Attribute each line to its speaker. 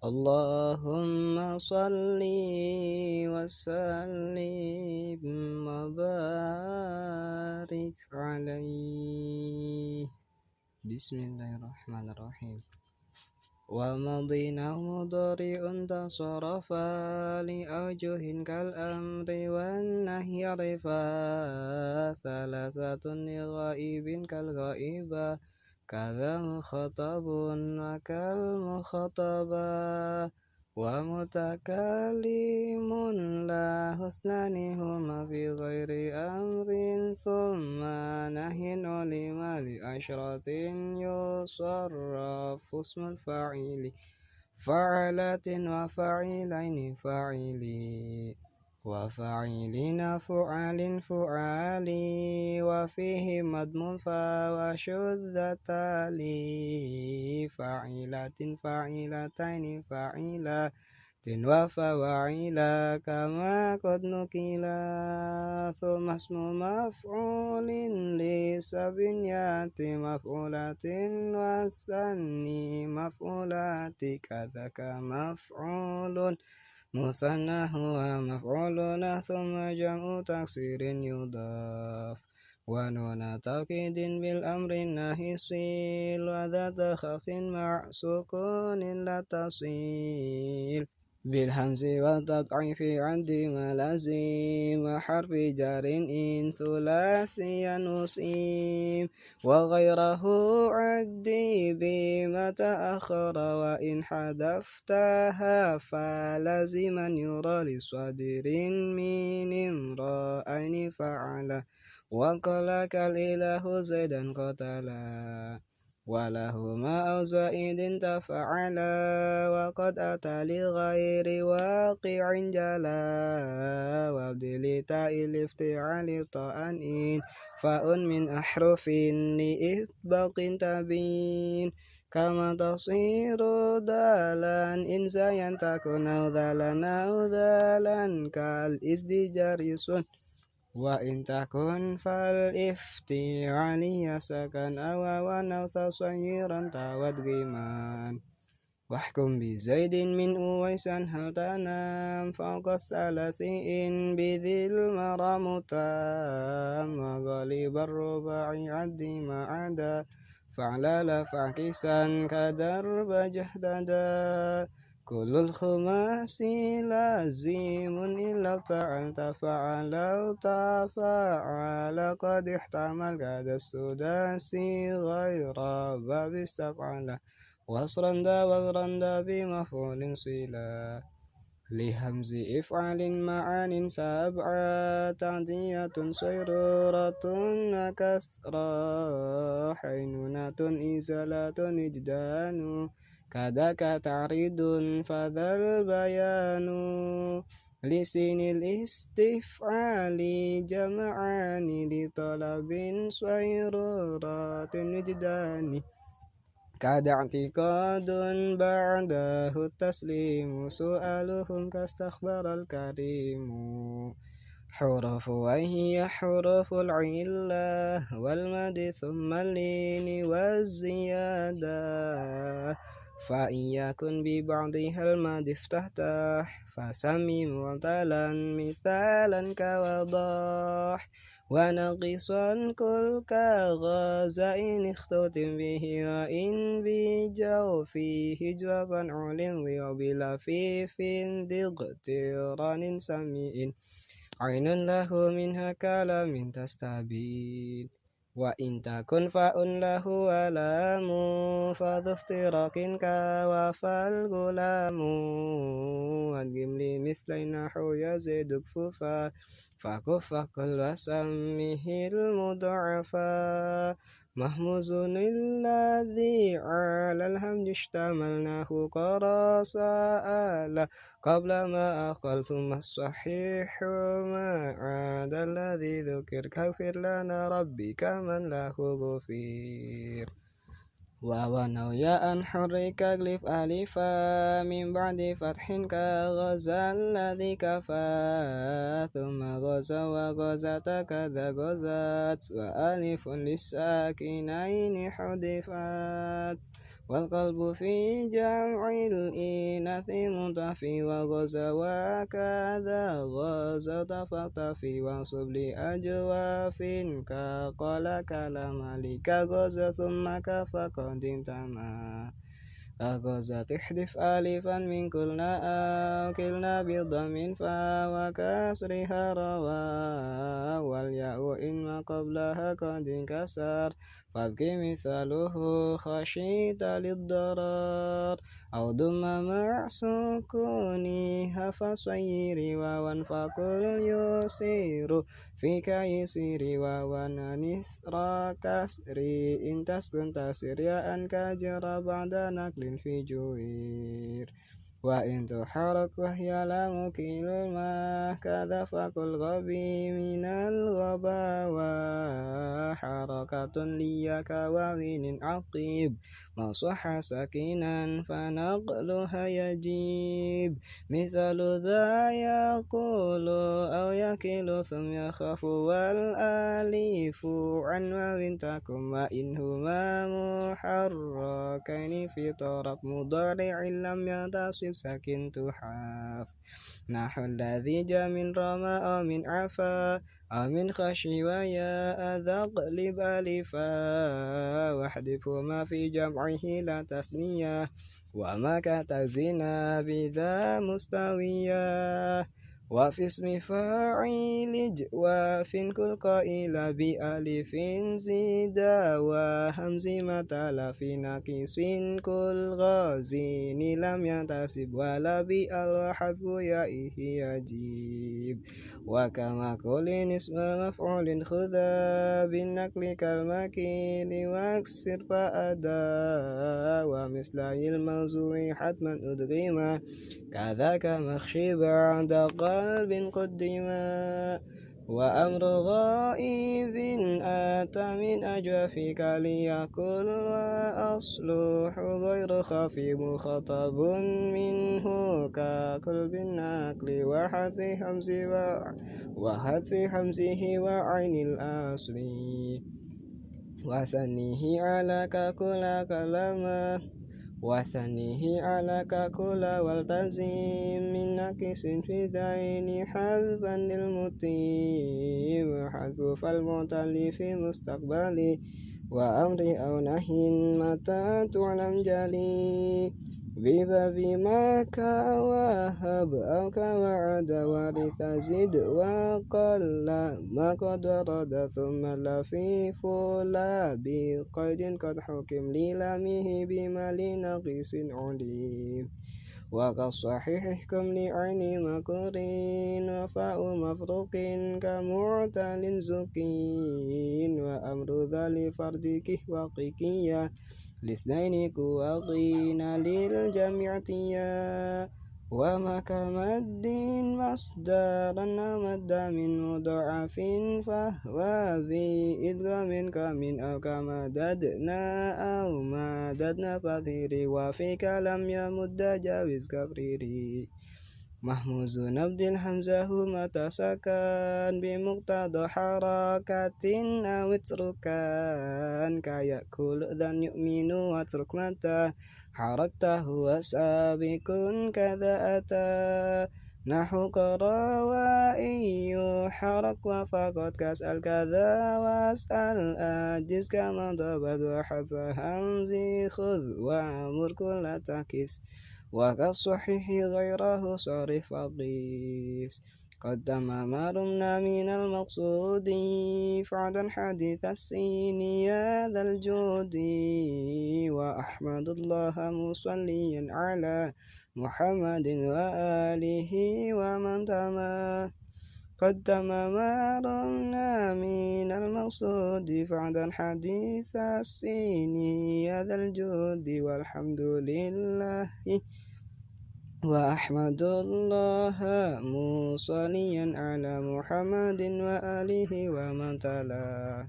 Speaker 1: Allahumma salli wa sallim wa barik alaihi. Bismillahirrahmanirrahim. Wa madina mudari'un tasarafa li awjuhin kal amri wan nahyi rifa salasatun li ghaibin kal ghaiba kadza mukhatabun wa kal mukhataba wa mutakallimun la husnani huma fi ghairi amrin thumma nahyin ulima li ashratin yusarraf husmul fa'ili fa'alatin wa fa'ilaini fa'ili wa fa'ilina fu'alin fu'ali wa fihi madmun fa wa syuddatali fa'ilatin fa'ilataini fa'ilatin wa fawa'ila kama qad nukila thumma ismu maf'ulin li sabinyati maf'ulatin wa sanni maf'ulati kadzaka maf'ulun musannahu wa maf'uluna thumma jam'u taksirin yudhaf wa nuna tawkidin bil amrin nahisil wa dhata khafin ma'sukunin la tasil bil hamzi wa tad'ifi 'andi malazim wa harfi jarin in thulasiyan usim wa ghayrahu 'addi bima ta'akhkhara wa in hadaftaha falaziman yura li sadirin min imra'aini fa'ala wa qala kal ilahu zaidan qatala walahuma aw zaidin tafa'ala wa qad ata li ghairi waqi'in jala wa bdili ta'il ifti'ali ta'anin fa'un min ahrufin li ithbaqin tabin kama tasiru dalan in zayan takun aw dalan kal isdijarisun wa in takun fal ifti'ali yasakan awawan aw tasayyiran tawadgiman wahkum bi zaidin min uwaisan hal tanam fawqas salasiin bidhil maramutam wa ghalibar ruba'i addi ma'ada fa'lala fa'kisan kadar bajahdada kulul khumasi lazimun illa ta'alta fa'ala tafa'ala qad ihtamal kada sudasi ghaira babis taf'ala wasranda wagranda bimaf'ulin sila li hamzi if'alin ma'anin sab'a ta'diyatun sayruratun kasra hainunatun izalatun ijdanu kadaka ta'ridun fadhal bayanu lisinil istif'ali jama'ani li talabin sayruratin wijdani kada'tiqadun ba'dahu taslimu su'aluhum kastakhbaral karimu hurufu wa hiya huruful illah wal madi thumma lini waz ziyadah fa iyakun bi ba'dihal madi iftah fasami mu'talan mithalan kawadah wa naqisan kul ka ghazain ikhtutim bihi wa in bi jawfihi jawaban ulim wa bila fi fin diqtiranin sami'in ainun lahu minha kalamin tastabin wa in takun fa'un lahu alamu fadhuftirakin ka wa fal gulamu adgim li mislainahu yaziduk fufa fakuffa kul wasammihil mud'afa mahmuzun alladhi 'alal hamdi ishtamalnahu qara sa'ala qabla ma aqal thumma as-sahihu ma'ada alladhi dhukir kafir lana rabbika man lahu ghufir wa nawya'an hurrika glif alifa min ba'di fathin ka ghazal alladhi kafa thumma ghaza wa ghazata kadha ghazat wa alifun lisakinaini hudifat والقلب في جمع الإناث منطفي وغزا وكذا غزا فاقتفي وانصب لأجواف كقال كلام لك غزا ثم كفى قد انتمى غزا تحذف ألفا من كلنا أو كلنا بضم فا وكسرها روا والياء إن ما قبلها قد انكسر فابكي مثاله خشيت للضرر أو ضم مع سكونها فصير واوا فقل يسير فيك يسير واوا نسر كسري إن تسكن تسير يا أن كجر بعد نقل في جوير وإن تحرك وهي لام كلمة كذا فقل غبي من الغبا وحركة ليك ومن عقيب ما صح سكينا فنقلها يجيب مثل ذا يقول أو يكل ثم يخاف والآلف عن واو تكن وإنهما محركين في طرف مضارع لم ينتصب ساكن تحاف نحو الذي جاء من رمى أو من عفا أو من خشي ويا أذقلب ألفا واحذفهما في جمعه لا تثنية وما كتزنا بذا مستويا وفي اسم فاعل جواف كل قائل بألف زيدا وهمز مثل في ناقص كل غازين لم ينتصب ولا بأل وحذف يائه يجيب وكما كل اسم مفعول خذا بالنقل كالمكيل واكسر فأدا ومثل الموضوع حتما أدغما كذاك مخشي بعد قلب قدما وأمر غائب أتى من أجوافك ليقل وأصلح غير خفي مخاطب منه كقلب النقل وحذف همزه وعين الأصل وثنيه على ككل كلمة وثنيه على ككل والتزم من ناقص في ذين حذفا للمتيم وحذف فالمعتل في مستقبل وأمر أو نهي متى تعلم جلي بباب ما كوهب أو كوعد ورث زد وقل ما قد ورد ثم لفيف لا بقيد قد حكم للامه بما لنقيس عليم وكالصحيح احكم لعين مكرين وفاء مفروق كمعتل زكين وأمر ذا لفردك وقكية لاثنين كوقين للجميع تيا وما كمد مصدرا مد من مضاعف فهو بإدغام كمن أو كمددنا أو مددنا فثيري وفيك لم يمد جاوز كفريري محموز نبد الحمزة متى سكن بمقتضى حركة أو اتركان كيأكل ذن يؤمن واترك متى حركته وسابق كذا أتى نحو قرى وإن يحرك وفقد كسأل كذا واسأل أجز كما ضبط وحذف همزي خذ وأمر كل تكس وكالصحيح غيره صرف وقيس قدم ما رمنا من المقصود فعدا حديث السين يا ذا الجود وأحمد الله مصليا على محمد وآله ومن تما قدم ما رمنا من المقصود فعدا حديث السين يا ذا الجود والحمد لله وأحمد الله مصليا على محمد وآله ومن تلا.